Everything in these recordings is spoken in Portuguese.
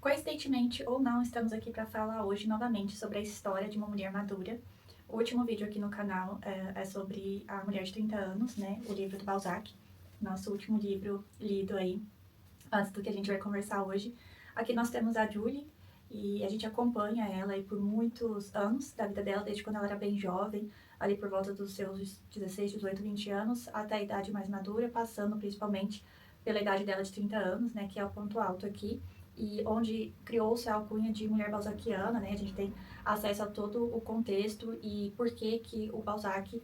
Coincidentemente ou não, estamos aqui para falar hoje novamente sobre a história de uma mulher madura. O último vídeo aqui no canal é sobre a Mulher de 30 anos, né? O livro do Balzac, nosso último livro lido aí, antes do que a gente vai conversar hoje. Aqui nós temos a Julie e a gente acompanha ela aí por muitos anos da vida dela, desde quando ela era bem jovem, ali por volta dos seus 16, 18, 20 anos, até a idade mais madura, passando principalmente pela idade dela de 30 anos, né? Que é o ponto alto aqui e onde criou-se a alcunha de mulher balzaquiana, né? A gente tem acesso a todo o contexto e por que que o Balzac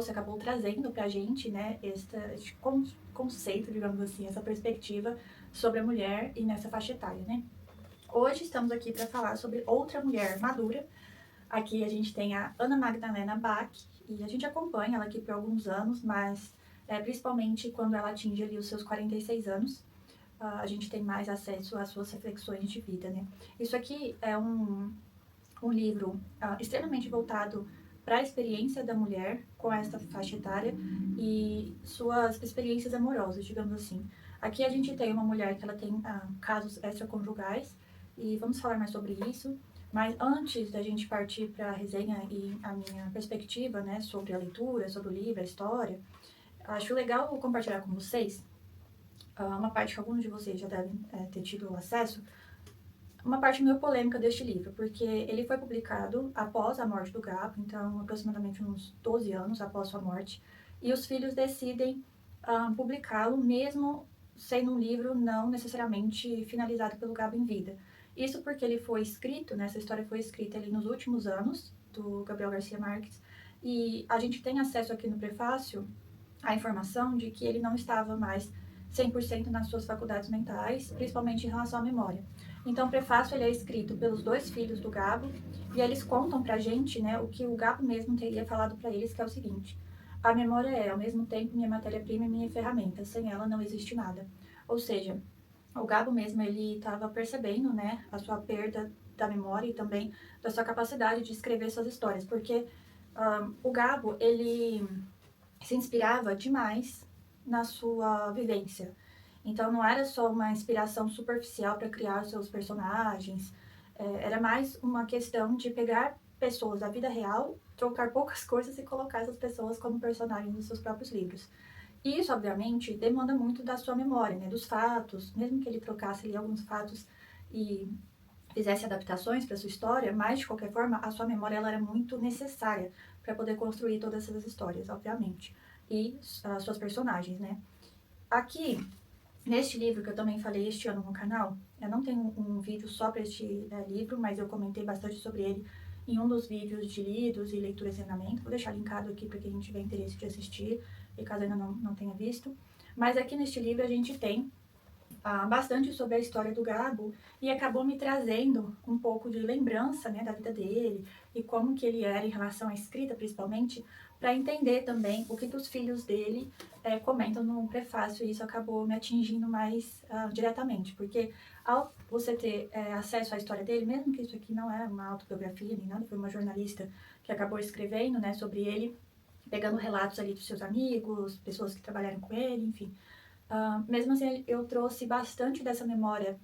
acabou trazendo pra gente, né, este conceito, digamos assim, essa perspectiva sobre a mulher e nessa faixa etária, né? Hoje estamos aqui para falar sobre outra mulher madura. Aqui a gente tem a Ana Magdalena Bach e a gente acompanha ela aqui por alguns anos, mas principalmente quando ela atinge ali os seus 46 anos, a gente tem mais acesso às suas reflexões de vida, né? Isso aqui é um livro extremamente voltado para a experiência da mulher com essa faixa etária e suas experiências amorosas, digamos assim. Aqui a gente tem uma mulher que ela tem casos extraconjugais e vamos falar mais sobre isso. Mas antes da gente partir para a resenha e a minha perspectiva, né, sobre a leitura, sobre o livro, a história, acho legal compartilhar com vocês uma parte que alguns de vocês já devem ter tido acesso, uma parte meio polêmica deste livro, porque ele foi publicado após a morte do Gabo, então aproximadamente uns 12 anos após sua morte, e os filhos decidem publicá-lo mesmo sendo um livro não necessariamente finalizado pelo Gabo em vida. Isso porque ele foi escrito, né, essa história foi escrita ali nos últimos anos do Gabriel Garcia Marques, e a gente tem acesso aqui no prefácio à informação de que ele não estava mais 100% nas suas faculdades mentais, principalmente em relação à memória. Então, o prefácio ele é escrito pelos dois filhos do Gabo e eles contam pra gente, né, o que o Gabo mesmo teria falado para eles, que é o seguinte: a memória é, ao mesmo tempo, minha matéria-prima e minha ferramenta. Sem ela não existe nada. Ou seja, o Gabo mesmo ele estava percebendo, né, a sua perda da memória e também da sua capacidade de escrever suas histórias, porque o Gabo ele se inspirava demais na sua vivência. Então não era só uma inspiração superficial para criar seus personagens, era mais uma questão de pegar pessoas da vida real, trocar poucas coisas e colocar essas pessoas como personagens dos seus próprios livros. E isso, obviamente, demanda muito da sua memória, né, dos fatos, mesmo que ele trocasse ali alguns fatos e fizesse adaptações para sua história, mas de qualquer forma a sua memória ela era muito necessária para poder construir todas essas histórias, obviamente, e as suas personagens, né? Aqui, neste livro que eu também falei este ano no canal, eu não tenho um vídeo só para este livro, mas eu comentei bastante sobre ele em um dos vídeos de lidos e leitura e treinamento. Vou deixar linkado aqui para quem tiver interesse de assistir e caso ainda não tenha visto. Mas aqui neste livro a gente tem bastante sobre a história do Gabo e acabou me trazendo um pouco de lembrança, né, da vida dele e como que ele era em relação à escrita, principalmente, para entender também o que os filhos dele comentam no prefácio, e isso acabou me atingindo mais diretamente, porque ao você ter acesso à história dele, mesmo que isso aqui não é uma autobiografia nem nada, foi uma jornalista que acabou escrevendo, né, sobre ele, pegando relatos ali dos seus amigos, pessoas que trabalharam com ele, enfim. Mesmo assim, eu trouxe bastante dessa memória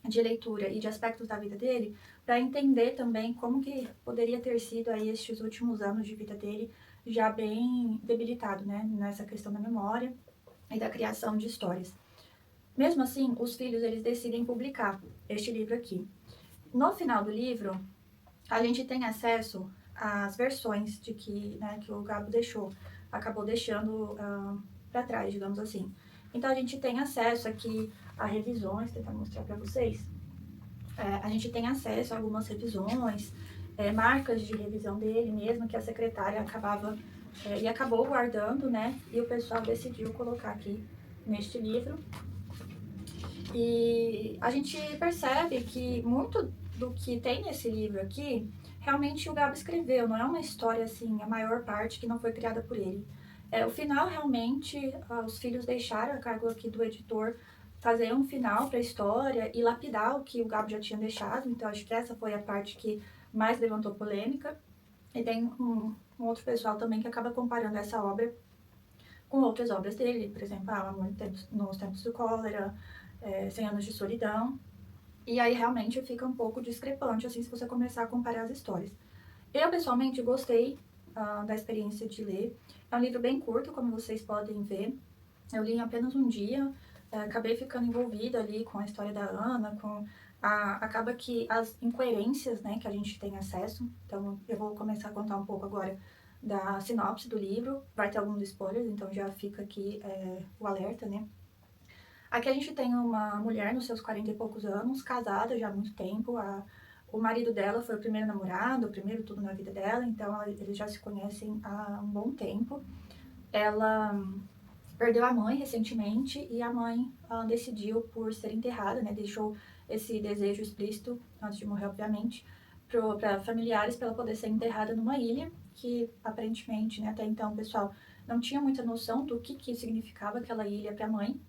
de leitura e de aspectos da vida dele para entender também como que poderia ter sido aí estes últimos anos de vida dele já bem debilitado, né, nessa questão da memória e da criação de histórias. Mesmo assim, os filhos eles decidem publicar este livro aqui. No final do livro, a gente tem acesso às versões de que, né, que o Gabo acabou deixando para trás, digamos assim. Então a gente tem acesso aqui a revisões, tentar mostrar para vocês. A gente tem acesso a algumas revisões, marcas de revisão dele mesmo, que a secretária e acabou guardando, né? E o pessoal decidiu colocar aqui neste livro. E a gente percebe que muito do que tem nesse livro aqui, realmente o Gabo escreveu, não é uma história assim, a maior parte que não foi criada por ele. O final, realmente, os filhos deixaram a cargo aqui do editor fazer um final para a história e lapidar o que o Gabo já tinha deixado, então acho que essa foi a parte que mais levantou polêmica. E tem um outro pessoal também que acaba comparando essa obra com outras obras dele, por exemplo, Amor nos Tempos do Cólera, 100 Anos de Solidão. E aí realmente fica um pouco discrepante, assim, se você começar a comparar as histórias. Eu, pessoalmente, gostei da experiência de ler. É um livro bem curto, como vocês podem ver. Eu li em apenas um dia, acabei ficando envolvida ali com a história da Ana, acaba que as incoerências, né, que a gente tem acesso. Então, eu vou começar a contar um pouco agora da sinopse do livro. Vai ter alguns spoilers, então já fica aqui o alerta, né? Aqui a gente tem uma mulher nos seus 40 e poucos anos, casada já há muito tempo. O marido dela foi o primeiro namorado, o primeiro tudo na vida dela, então eles já se conhecem há um bom tempo. Ela perdeu a mãe recentemente e a mãe decidiu por ser enterrada, né? Deixou esse desejo explícito, antes de morrer, obviamente, para familiares, para ela poder ser enterrada numa ilha, que aparentemente, né, até então o pessoal não tinha muita noção do que significava aquela ilha para a mãe.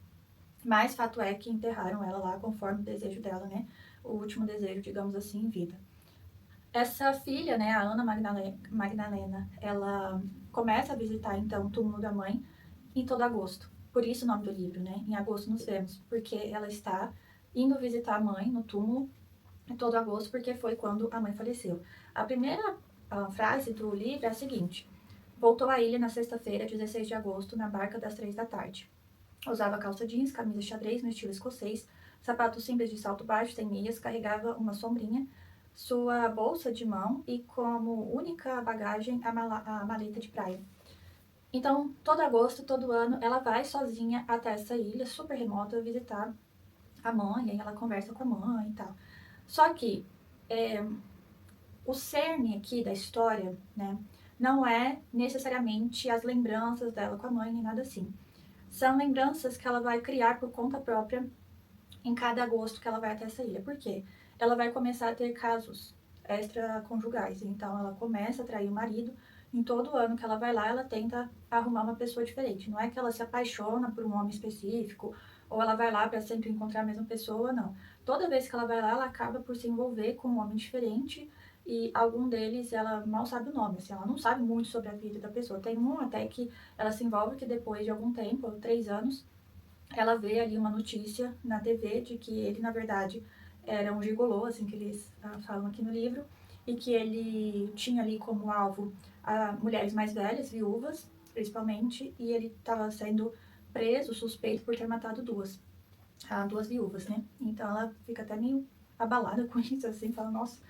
Mas fato é que enterraram ela lá conforme o desejo dela, né? O último desejo, digamos assim, em vida. Essa filha, né, a Ana Magdalena, ela começa a visitar então o túmulo da mãe em todo agosto. Por isso o nome do livro, né? Em agosto nos vemos, porque ela está indo visitar a mãe no túmulo em todo agosto, porque foi quando a mãe faleceu. A primeira frase do livro é a seguinte: voltou à ilha na sexta-feira, 16 de agosto, na barca das 3 da tarde. Usava calça jeans, camisa xadrez no estilo escocês, sapatos simples de salto baixo, sem meias, carregava uma sombrinha, sua bolsa de mão e como única bagagem a maleta de praia. Então, todo agosto, todo ano, ela vai sozinha até essa ilha super remota visitar a mãe, aí ela conversa com a mãe e tal. Só que o cerne aqui da história, né, não é necessariamente as lembranças dela com a mãe, nem nada assim. São lembranças que ela vai criar por conta própria em cada agosto que ela vai até essa ilha. Por quê? Ela vai começar a ter casos extraconjugais. Então, ela começa a trair o marido. Em todo ano que ela vai lá, ela tenta arrumar uma pessoa diferente. Não é que ela se apaixona por um homem específico, ou ela vai lá para sempre encontrar a mesma pessoa, não. Toda vez que ela vai lá, ela acaba por se envolver com um homem diferente, e algum deles ela mal sabe o nome, assim, ela não sabe muito sobre a vida da pessoa. Tem um até que ela se envolve que depois de algum tempo, 3 anos, ela vê ali uma notícia na TV de que ele, na verdade, era um gigolô, assim que eles falam aqui no livro, e que ele tinha ali como alvo mulheres mais velhas, viúvas, principalmente, e ele estava sendo preso, suspeito por ter matado duas viúvas, né? Então ela fica até meio abalada com isso, assim, fala, nossa,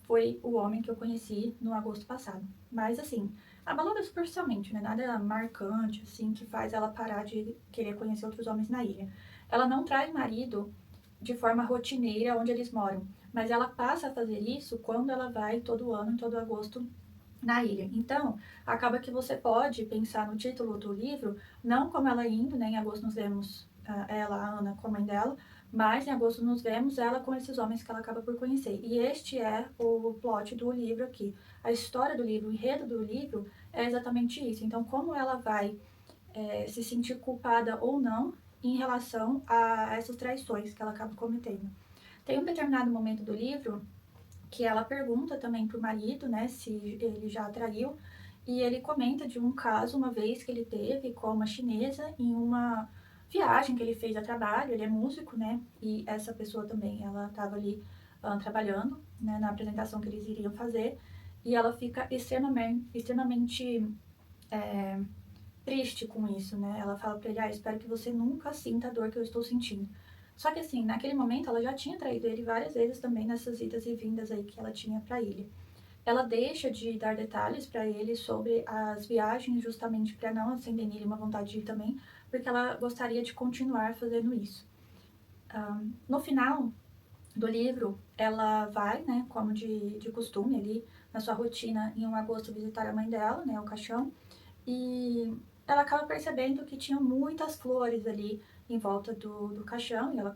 foi o homem que eu conheci no agosto passado. Mas, assim, abalada superficialmente, né? Nada marcante, assim, que faz ela parar de querer conhecer outros homens na ilha. Ela não traz marido de forma rotineira onde eles moram, mas ela passa a fazer isso quando ela vai todo ano, em todo agosto, na ilha. Então, acaba que você pode pensar no título do livro, não como ela indo, né? Em agosto nos vemos ela, a Ana, com a mãe dela, mas em agosto nos vemos ela com esses homens que ela acaba por conhecer. E este é o plot do livro aqui. A história do livro, o enredo do livro é exatamente isso. Então, como ela vai se sentir culpada ou não em relação a essas traições que ela acaba cometendo. Tem um determinado momento do livro que ela pergunta também pro marido, né, se ele já traiu, e ele comenta de um caso uma vez que ele teve com uma chinesa em uma viagem que ele fez a trabalho. Ele é músico, né, e essa pessoa também, ela estava ali trabalhando, né, na apresentação que eles iriam fazer, e ela fica extremamente triste com isso, né? Ela fala pra ele, espero que você nunca sinta a dor que eu estou sentindo. Só que assim, naquele momento ela já tinha traído ele várias vezes também nessas idas e vindas aí que ela tinha pra ilha. Ela deixa de dar detalhes para ele sobre as viagens justamente para não acender nele uma vontade de ir também, porque ela gostaria de continuar fazendo isso. No final do livro, ela vai, né, como de costume ali, na sua rotina, em um agosto visitar a mãe dela, né, o caixão, e ela acaba percebendo que tinham muitas flores ali em volta do caixão, e ela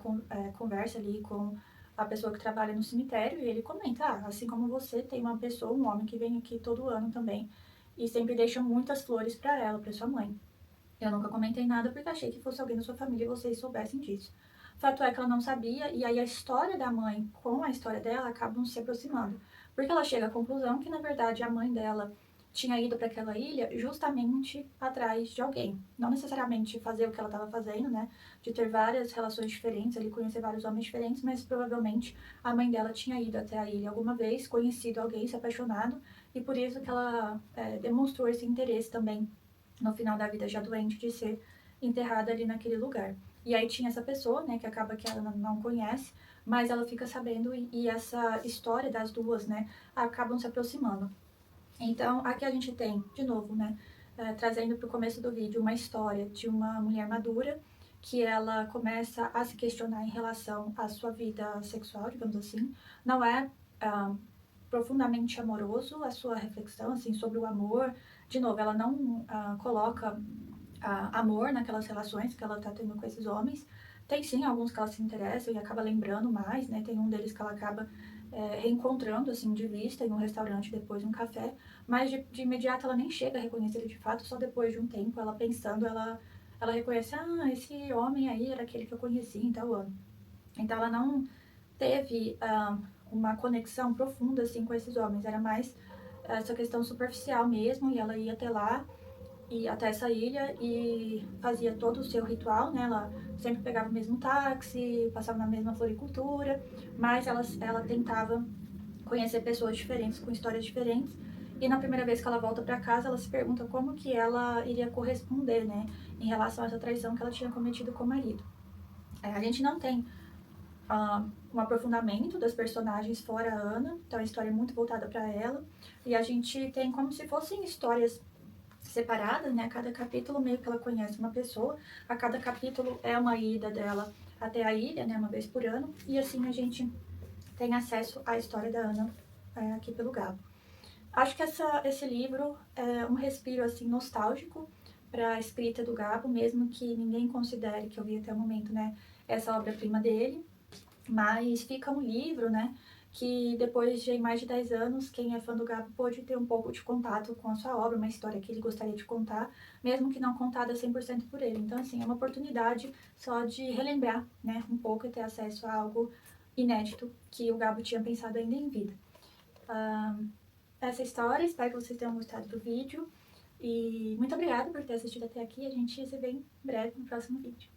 conversa ali com a pessoa que trabalha no cemitério, e ele comenta, assim como você, tem uma pessoa, um homem que vem aqui todo ano também, e sempre deixa muitas flores para ela, para sua mãe. Eu nunca comentei nada porque achei que fosse alguém da sua família e vocês soubessem disso. Fato é que ela não sabia, e aí a história da mãe com a história dela acabam se aproximando. Porque ela chega à conclusão que, na verdade, a mãe dela tinha ido para aquela ilha justamente atrás de alguém. Não necessariamente fazer o que ela estava fazendo, né? De ter várias relações diferentes, ali conhecer vários homens diferentes, mas provavelmente a mãe dela tinha ido até a ilha alguma vez, conhecido alguém, se apaixonado, e por isso que ela demonstrou esse interesse também no final da vida já doente de ser enterrada ali naquele lugar. E aí tinha essa pessoa, né, que acaba que ela não conhece, mas ela fica sabendo e essa história das duas, né, acabam se aproximando. Então, aqui a gente tem, de novo, né, trazendo para o começo do vídeo, uma história de uma mulher madura que ela começa a se questionar em relação à sua vida sexual, digamos assim. Não é profundamente amoroso a sua reflexão, assim, sobre o amor. De novo, ela não coloca amor naquelas relações que ela tá tendo com esses homens. Tem sim alguns que ela se interessa e acaba lembrando mais, né? Tem um deles que ela acaba reencontrando, assim, de vista em um restaurante depois de um café, mas de imediato ela nem chega a reconhecer ele de fato, só depois de um tempo, ela pensando, ela reconhece, esse homem aí era aquele que eu conheci em tal ano. Então ela não teve uma conexão profunda, assim, com esses homens, era mais essa questão superficial mesmo, e ela ia até lá, e até essa ilha e fazia todo o seu ritual, né? Ela sempre pegava o mesmo táxi, passava na mesma floricultura, mas ela tentava conhecer pessoas diferentes, com histórias diferentes. E na primeira vez que ela volta para casa, ela se pergunta como que ela iria corresponder, né, em relação a essa traição que ela tinha cometido com o marido. A gente não tem um aprofundamento das personagens fora a Ana, então a história é muito voltada para ela, e a gente tem como se fossem histórias separadas, né? Cada capítulo meio que ela conhece uma pessoa, a cada capítulo é uma ida dela até a ilha, né? Uma vez por ano, e assim a gente tem acesso à história da Ana aqui pelo Gabo. Acho que esse livro é um respiro assim nostálgico para a escrita do Gabo, mesmo que ninguém considere que eu vi até o momento, né? Essa obra-prima dele, mas fica um livro, né? Que depois de mais de 10 anos, quem é fã do Gabo pôde ter um pouco de contato com a sua obra, uma história que ele gostaria de contar, mesmo que não contada 100% por ele. Então, assim, é uma oportunidade só de relembrar, né, um pouco e ter acesso a algo inédito que o Gabo tinha pensado ainda em vida. Essa história, espero que vocês tenham gostado do vídeo e muito obrigada por ter assistido até aqui. A gente se vê em breve no próximo vídeo.